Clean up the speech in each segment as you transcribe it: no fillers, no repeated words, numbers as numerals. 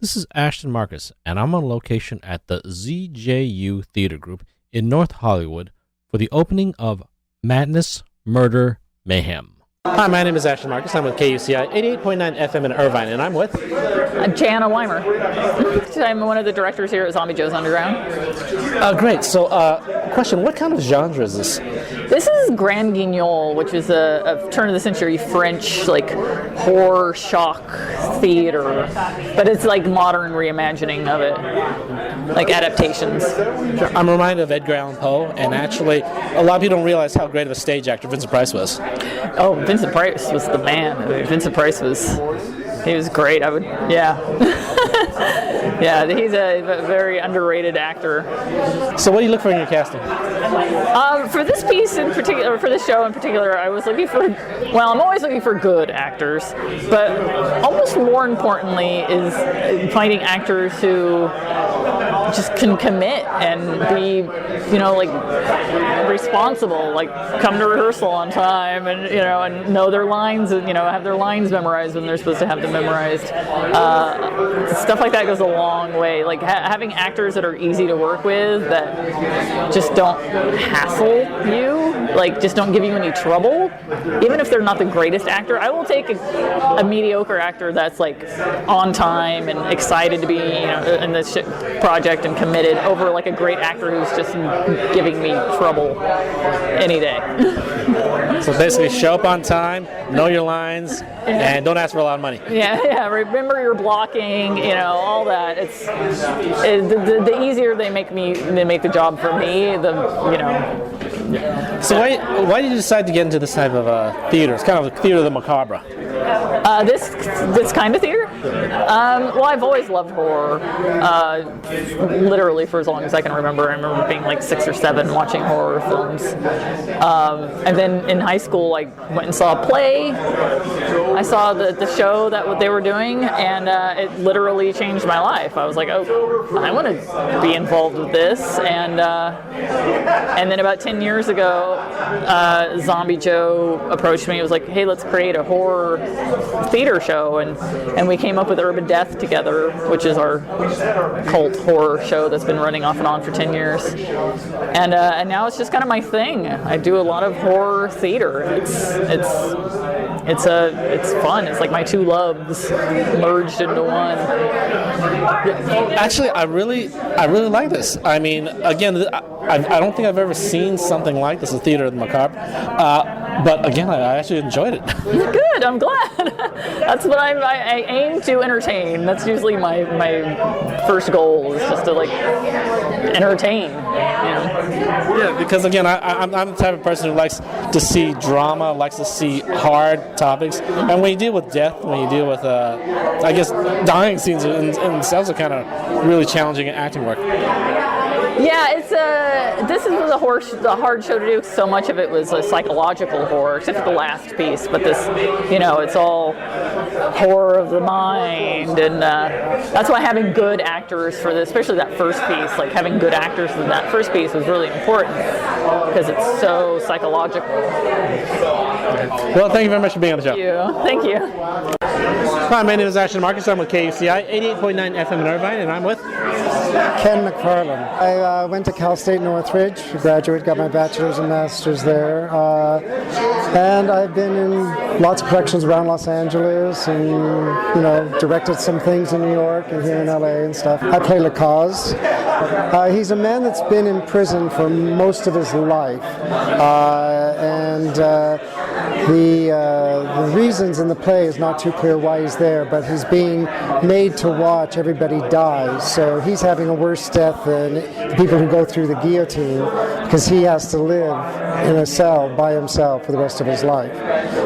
This is Ashton Marcus, and I'm on location at the ZJU Theater Group in North Hollywood for the opening of Madness, Murder, Mayhem. Hi, my name is Ashton Marcus. I'm with KUCI 88.9 FM in Irvine, and I'm with Jana Weimer. I'm one of the directors here at Zombie Joe's Underground. Great. So, question, what kind of genre is this? This is Grand Guignol, which is a turn-of-the-century French, horror shock theater. But it's modern reimagining of it, adaptations. Sure. I'm reminded of Edgar Allan Poe, and actually, a lot of people don't realize how great of a stage actor Vincent Price was. Oh, Vincent Price was the man. Vincent Price was great. Yeah, he's a very underrated actor. So what do you look for in your casting? For this piece in particular, for this show in particular, I was looking for, I'm always looking for good actors, but almost more importantly is finding actors who just can commit and be, responsible, come to rehearsal on time and, and know their lines, and, have their lines memorized when they're supposed to have them memorized. Stuff like that goes a long way. Having actors that are easy to work with, that just don't hassle you, just don't give you any trouble, even if they're not the greatest actor. I will take a mediocre actor that's on time and excited to be in this project and committed over a great actor who's just giving me trouble any day. So basically, show up on time, know your lines, and don't ask for a lot of money. Yeah. Remember your blocking, all that. The easier they make the job for me, So why did you decide to get into this type of theater? It's kind of a theater of the macabre. This kind of theater? I've always loved horror, literally for as long as I can remember. I remember being 6 or 7 watching horror films. And then in high school, I went and saw a play. I saw the show that they were doing, and it literally changed my life. I was like, oh, I want to be involved with this. And then about 10 years ago, Zombie Joe approached me. It was like, hey, let's create a horror theater show, and we came up with Urban Death together, which is our cult horror show that's been running off and on for 10 years. And now it's just kind of my thing. I do a lot of horror theater. It's fun. It's like my two loves merged into one. Actually, I really like this. I mean, again, I don't think I've ever seen something like this, a theater of the macabre. But again, I actually enjoyed it. Good. I'm glad. That's what I aim to entertain. That's usually my first goal, is just to entertain. Yeah, because again, I'm the type of person who likes to see drama, likes to see hard topics, and when you deal with death, when you deal with, I guess, dying scenes in themselves are kind of really challenging acting work. Yeah, this is the hard show to do. So much of it was a psychological horror, except for the last piece. But this, it's all horror of the mind, and that's why having good actors for this, especially that first piece, having good actors in that first piece was really important because it's so psychological. Well, thank you very much for being on the show. Thank you. Hi, my name is Ashton Marcus. I'm with KUCI 88.9 FM in Irvine, and I'm with Ken McFarland. I went to Cal State Northridge, graduate, got my bachelor's and master's there, and I've been in lots of productions around Los Angeles, and directed some things in New York and here in LA and stuff. I play Lacaz. He's a man that's been in prison for most of his life, and the reasons in the play is not too clear why he's there, but he's being made to watch everybody die. So he's having a worse death than the people who go through the guillotine, because he has to live in a cell by himself for the rest of his life.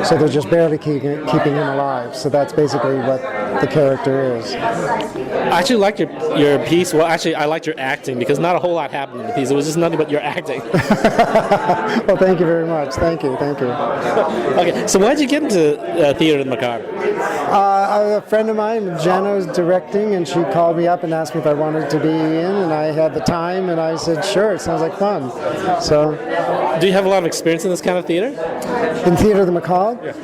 So they're just barely keeping him alive. So that's basically what the character is. I actually liked your piece. Well, actually, I liked your acting, because not a whole lot happened in the piece. It was just nothing but your acting. Well, thank you very much. Thank you. Okay, so why did you get into theater of the macabre? A friend of mine, Jenna, was directing, and she called me up and asked me if I wanted to be in, and I had the time, and I said, sure, it sounds like fun. So, Do you have a lot of experience in this kind of theater? in Theatre of the Macabre?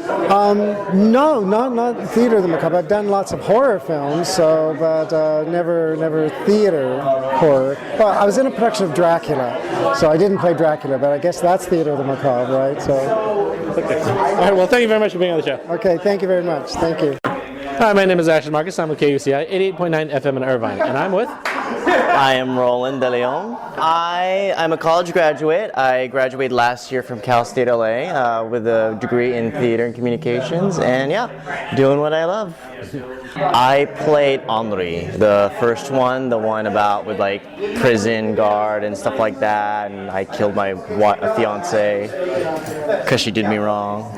No, not Theatre of the Macabre. I've done lots of horror films, but never theater horror. Well, I was in a production of Dracula, so I didn't play Dracula, but I guess that's Theatre of the Macabre, right? So, Okay. All right, well, thank you very much for being on the show. okay, thank you very much. Thank you. Hi, my name is Ashton Marcus. I'm with KUCI 88.9 FM in Irvine, and I'm with... I am Roland De Leon. I'm a college graduate. I graduated last year from Cal State LA with a degree in theater and communications, and yeah, doing what I love. I played Henri, the first one, the one about with like prison guard and stuff like that, and I killed my fiance because she did me wrong.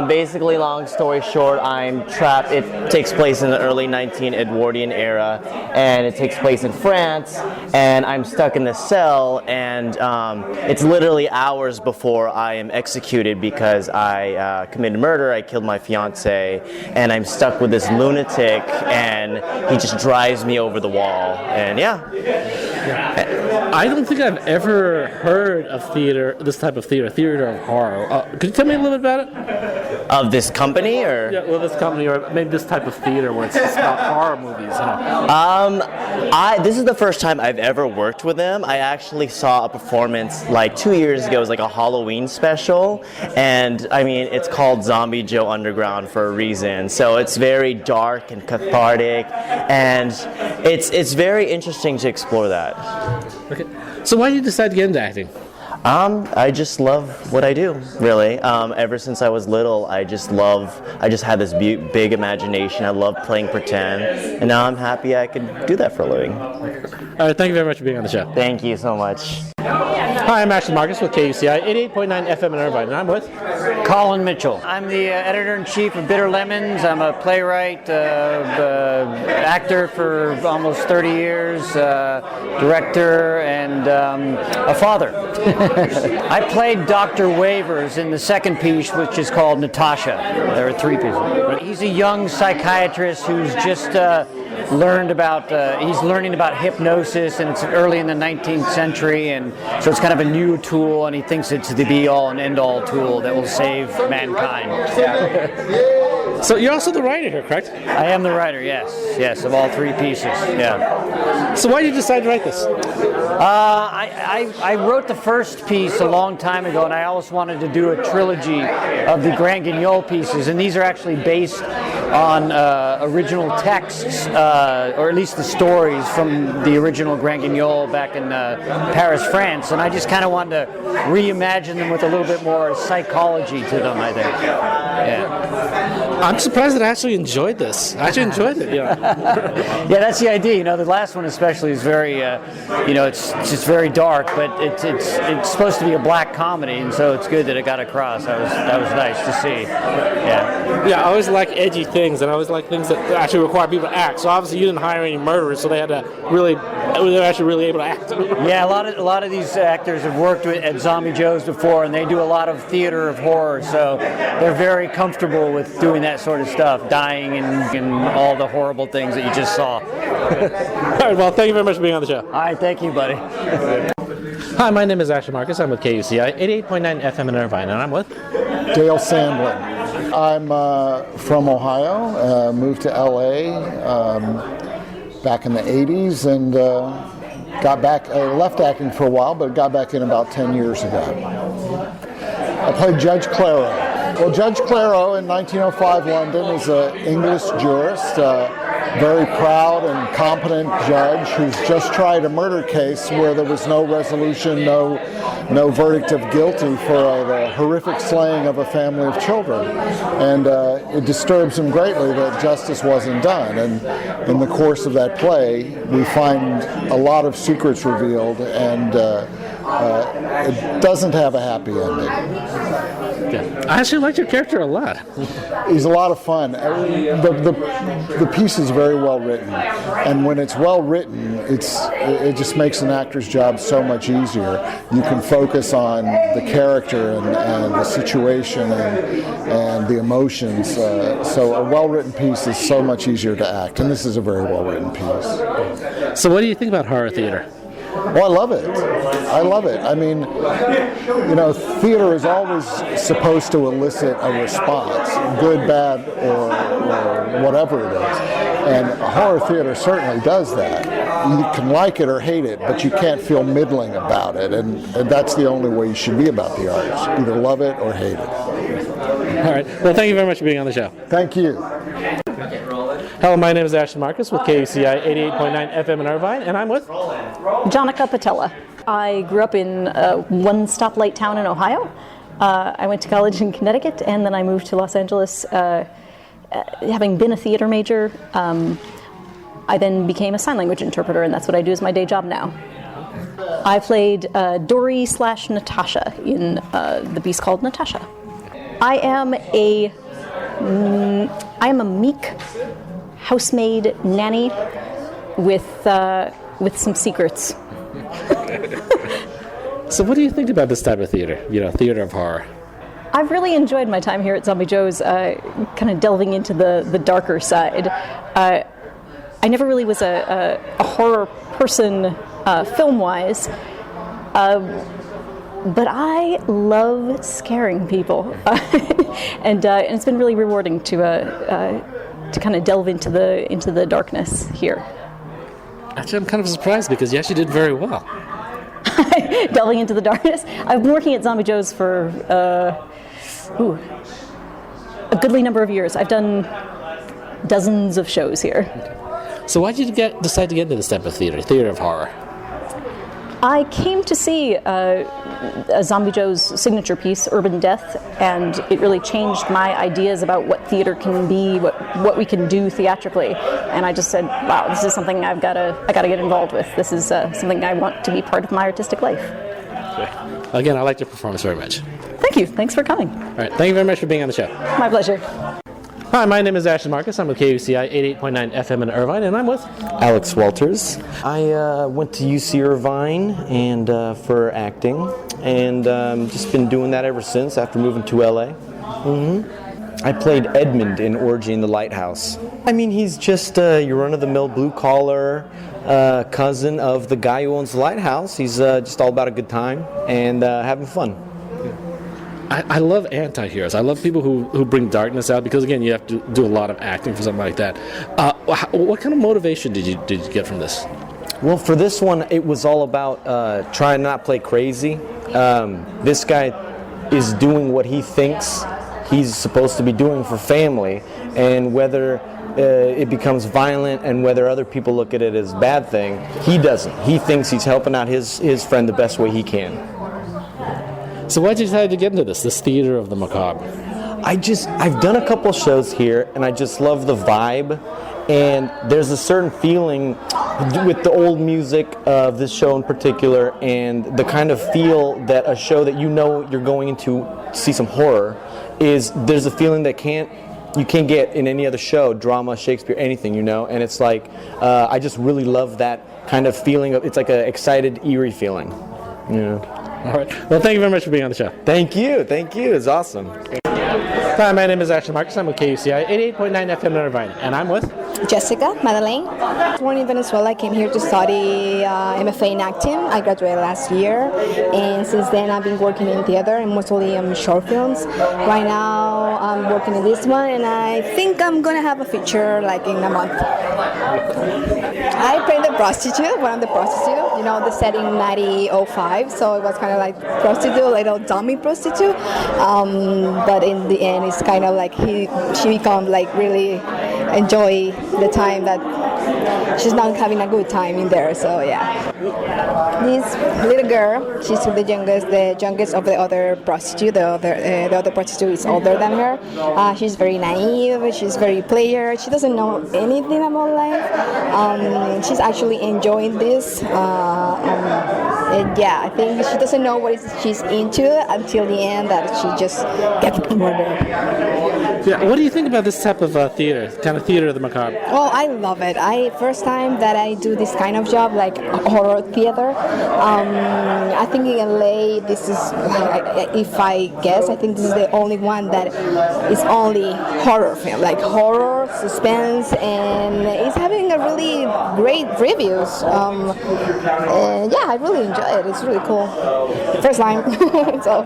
Basically, long story short, I'm trapped. It takes place in the early 19th Edwardian era, and it takes place in France, and I'm stuck in the cell, and it's literally hours before I am executed because I committed murder. I killed my fiance, and I'm stuck with this lunatic, and he just drives me over the wall, and yeah. I don't think I've ever heard of this type of theater of horror. Could you tell me a little bit about it? Of this company, or? Yeah, well, this company, or maybe this type of theater where it's about horror movies, you know. This is the first time I've ever worked with them. I actually saw a performance like 2 years ago. It was like a Halloween special, and I mean, it's called Zombie Joe Underground for a reason. So it's very dark and cathartic, and it's very interesting to explore that. Okay. So why did you decide to get into acting? I just love what I do, really. Ever since I was little, I just had this big imagination. I love playing pretend, and now I'm happy I could do that for a living. All right, thank you very much for being on the show. Thank you so much. Hi, I'm Ashton Marcus with KUCI 88.9 FM in Irvine, and I'm with... Colin Mitchell. I'm the editor-in-chief of Bitter Lemons. I'm a playwright, actor for almost 30 years, director, and a father. I played Dr. Wavers in the second piece, which is called Natasha. There are 3 pieces. He's a young psychiatrist who's just learning about hypnosis, and it's early in the 19th century, and so it's kind of a new tool, and he thinks it's the be-all and end-all tool that will save mankind. So you're also the writer here, correct? I am the writer, yes, of all 3 pieces, yeah. So why did you decide to write this? I wrote the first piece a long time ago, and I always wanted to do a trilogy of the Grand Guignol pieces, and these are actually based on original texts, or at least the stories from the original Grand Guignol back in Paris, France, and I just kind of wanted to reimagine them with a little bit more psychology to them, I think. Yeah. I'm surprised that I actually enjoyed this. I actually enjoyed it, yeah. Yeah, that's the idea. You know, the last one especially is very, it's just very dark, but it's supposed to be a black comedy, and so it's good that it got across. That was nice to see. Yeah. Yeah, I always like edgy things, and I always like things that actually require people to act. So obviously you didn't hire any murderers, so they were actually really able to act. Yeah, a lot of these actors have worked at Zombie Joe's before, and they do a lot of theater of horror, so they're very comfortable with doing that sort of stuff, dying and all the horrible things that you just saw. All right, well, thank you very much for being on the show. All right, thank you, buddy. Hi, my name is Ashton Marcus. I'm with KUCI 88.9 FM in Irvine, and I'm with... Dale Sandlin. I'm from Ohio, moved to LA back in the 80s, and left acting for a while, but got back in about 10 years ago. I played Judge Claro. Well, Judge Claro in 1905 London is an English jurist, very proud and competent judge who's just tried a murder case where there was no resolution, no verdict of guilty for the horrific slaying of a family of children. And it disturbs him greatly that justice wasn't done. And in the course of that play, we find a lot of secrets revealed, and it doesn't have a happy ending. Yeah. I actually liked your character a lot. He's a lot of fun. The piece is very well written, and when it's well written, it just makes an actor's job so much easier. You can focus on the character and the situation and the emotions. So a well-written piece is so much easier to act, and this is a very well-written piece. So what do you think about horror theater? Oh, I love it. I love it. I mean, theater is always supposed to elicit a response, good, bad, or whatever it is. And horror theater certainly does that. You can like it or hate it, but you can't feel middling about it. And that's the only way you should be about the arts. Either love it or hate it. All right. Well, thank you very much for being on the show. Thank you. Hello, my name is Ashton Marcus with KUCI 88.9 FM in Irvine, and I'm with Jonica Patella. I grew up in a one-stoplight town in Ohio. I went to college in Connecticut, and then I moved to Los Angeles. Having been a theater major, I then became a sign language interpreter, and that's what I do as my day job now. I played Dory/Natasha in The Beast Called Natasha. I am a meek housemaid nanny with some secrets. So what do you think about this type of theater, theater of horror? I've really enjoyed my time here at Zombie Joe's, kind of delving into the darker side. I never really was a horror person film-wise, but I love scaring people. And it's been really rewarding to kind of delve into the darkness here. Actually, I'm kind of surprised because you actually did very well. Delving into the darkness. I've been working at Zombie Joe's for a goodly number of years. I've done dozens of shows here. So why did you decide to get into this type of theater of horror? I came to see Zombie Joe's signature piece, Urban Death, and it really changed my ideas about what theater can be, what we can do theatrically. And I just said, wow, this is something I gotta get involved with. This is something I want to be part of my artistic life. Okay. Again, I liked your performance very much. Thank you. Thanks for coming. All right. Thank you very much for being on the show. My pleasure. Hi, my name is Ashton Marcus. I'm with KUCI 88.9 FM in Irvine, and I'm with Alex Walters. I went to UC Irvine and for acting, and just been doing that ever since after moving to LA. I played Edmund in Orgy in the Lighthouse. I mean, he's just your run-of-the-mill blue-collar cousin of the guy who owns the lighthouse. He's just all about a good time and having fun. I love anti-heroes. I love people who bring darkness out because, again, you have to do a lot of acting for something like that. What kind of motivation did you get from this? Well, for this one, it was all about trying not to play crazy. This guy is doing what he thinks he's supposed to be doing for family, and whether it becomes violent and whether other people look at it as a bad thing, he doesn't. He thinks he's helping out his friend the best way he can. So why did you decide to get into this theater of the macabre? I've done a couple shows here, and I just love the vibe. And there's a certain feeling with the old music of this show in particular, and the kind of feel that a show that you're going into to see some horror is. There's a feeling that you can't get in any other show, drama, Shakespeare, anything, and it's like I just really love that kind of feeling it's like an excited, eerie feeling, All right. Well, thank you very much for being on the show. Thank you. It's awesome. Hi, my name is Ashton Marcus. I'm with KUCI 88.9 FM in Irvine, and I'm with Jessica Madeleine. Born in Venezuela, I came here to study MFA in acting. I graduated last year, and since then I've been working in theater and mostly short films. Right now I'm working in this one, and I think I'm gonna have a feature like in a month. I played the prostitute, one of the prostitutes. The setting 1905, so it was kind of like prostitute, little dummy prostitute. But in the end, it's kind of like she becomes like really enjoy the time that she's not having a good time in there. So yeah, this little girl, she's the youngest of the other prostitute. The other prostitute is older than her. She's very naive. She's very player. She doesn't know anything about life. she's actually enjoying this. And yeah, I think she doesn't know what she's into until the end, that she just gets murdered. Yeah, what do you think about this type of theater, kind of theater of the macabre? Oh, I love it. First time that I do this kind of job, like horror theater. I think in LA, this is, if I guess, I think this is the only one that is only horror film, like horror, suspense, and it's having a really great reviews. And yeah, I really enjoy it. It's really cool. First time. So.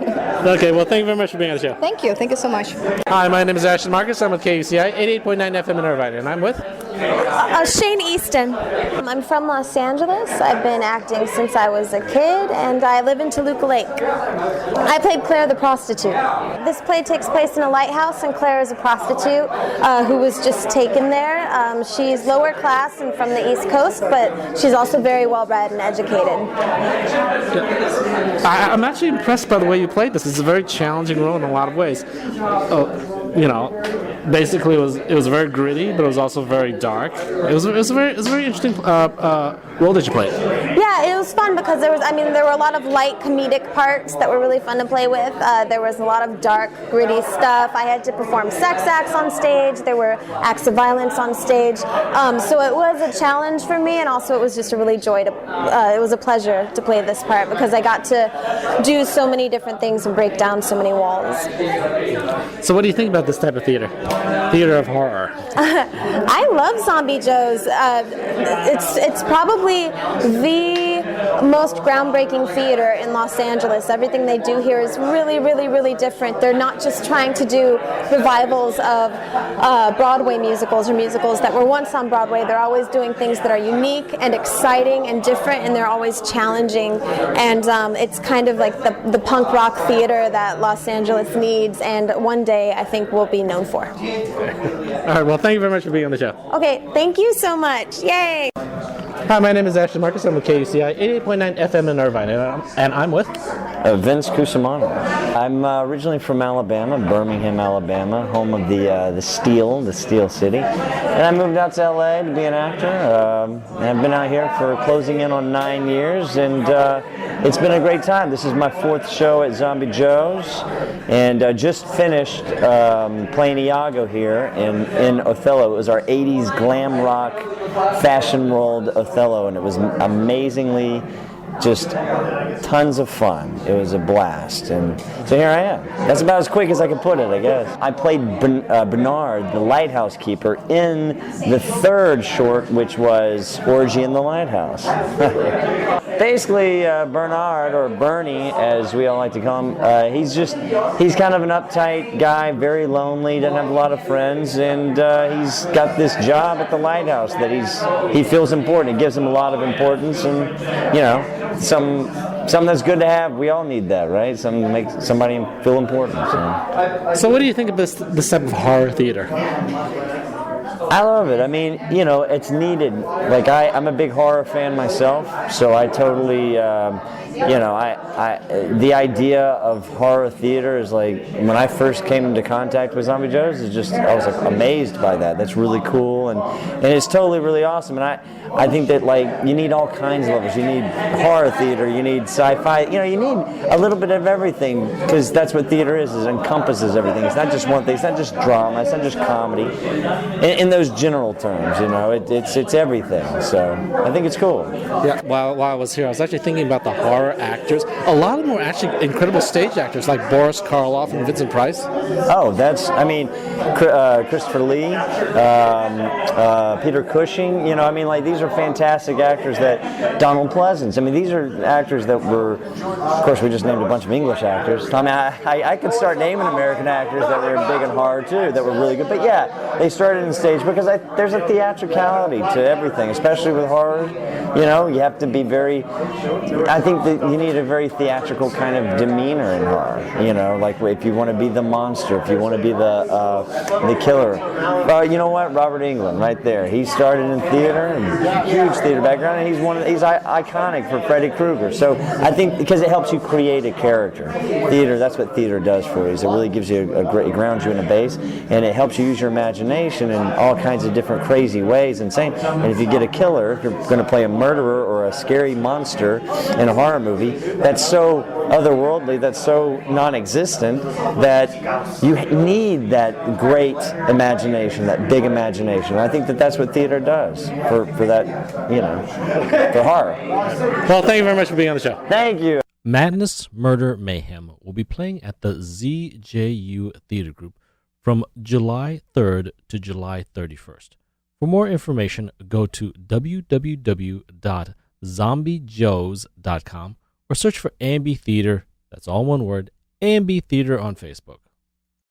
Okay, well, thank you very much for being on the show. Thank you so much. Hi, my name is Ashton Marcus. I'm with KUCI 88.9 FM in Irvine, and I'm with Shane Easton. I'm from Los Angeles. I've been acting since I was a kid, and I live in Toluca Lake. I played Claire the prostitute. This play takes place in a lighthouse, and Claire is a prostitute who was just taken there. She's lower class and from the East Coast, but she's also very well read and educated. I'm actually impressed by the way you played this. It's a very challenging role in a lot of ways. Basically, it was very gritty, but it was also very dark. It was a very interesting role that you played. Yeah, it was fun because there were a lot of light comedic parts that were really fun to play with. There was a lot of dark, gritty stuff. I had to perform sex acts on stage. There were acts of violence on stage. So it was a challenge for me, and also it was just a really it was a pleasure to play this part because I got to do so many different things and break down so many walls. So what do you think about this type of theater? Theater of horror. I love Zombie Joe's. It's probably the most groundbreaking theater in Los Angeles. Everything they do here is really, really, really different. They're not just trying to do revivals of Broadway musicals or musicals that were once on Broadway. They're always doing things that are unique and exciting and different, and they're always challenging. And it's kind of like the punk rock theater that Los Angeles needs, and one day I think we'll be known for. All right, well, thank you very much for being on the show. Okay, thank you so much. Yay! Hi, my name is Ashton Marcus. I'm with KUCI 88.9 FM in Irvine, and I'm with Vince Cusimano. I'm originally from Alabama, Birmingham, Alabama, home of the Steel City. And I moved out to LA to be an actor. And I've been out here for closing in on 9 years, and it's been a great time. This is my 4th show at Zombie Joe's, and just finished playing Iago here in Othello. It was our 80s glam rock, fashion-rolled Othello, and it was amazingly just tons of fun. It was a blast, and so here I am. That's about as quick as I could put it, I guess. I played Bernard, the lighthouse keeper, in the 3rd short, which was Orgy in the Lighthouse. Basically, Bernard, or Bernie, as we all like to call him, he's kind of an uptight guy, very lonely, doesn't have a lot of friends, and he's got this job at the lighthouse that he feels important. It gives him a lot of importance, and something that's good to have. We all need that, right? Something to make somebody feel important. So what do you think of this type of horror theater? I love it. I mean, it's needed. Like I'm a big horror fan myself, so I totally, the idea of horror theater is like when I first came into contact with Zombie Joe's, I was like amazed by that. That's really cool, and it's totally really awesome. And I think that you need all kinds of levels. You need horror theater, you need sci-fi. You need a little bit of everything because that's what theater is. It encompasses everything. It's not just one thing. It's not just drama. It's not just comedy. In those general terms, it's everything. So I think it's cool. Yeah. While I was here, I was actually thinking about the horror actors. A lot of them were actually incredible stage actors, like Boris Karloff and Vincent Price. Oh, Christopher Lee, Peter Cushing. These are fantastic actors. Donald Pleasance. These are actors that were. Of course, we just named a bunch of English actors. I could start naming American actors that were big and horror too, that were really good. But yeah, they started in stage because there's a theatricality to everything, especially with horror. You have to be very. I think that you need a very theatrical kind of demeanor in horror. Like if you want to be the monster, if you want to be the killer. You know what? Robert Englund, right there. He started in theater and huge theater background, and he's iconic for Freddy Krueger. So I think because it helps you create a character. Theater, that's what theater does for you. Is it really gives you it grounds you in a base, and it helps you use your imagination and all kinds of different crazy ways, insane. And if you get a killer, if you're going to play a murderer or a scary monster in a horror movie, that's so otherworldly, that's so non-existent, that you need that great imagination, that big imagination. I think that that's what theater does for that, for horror. Well, thank you very much for being on the show. Thank you. Madness, Murder, Mayhem will be playing at the ZJU Theater Group from July 3rd to July 31st. For more information, go to www.zombiejoes.com or search for AMB Theater, that's all one word, AMB Theater on Facebook.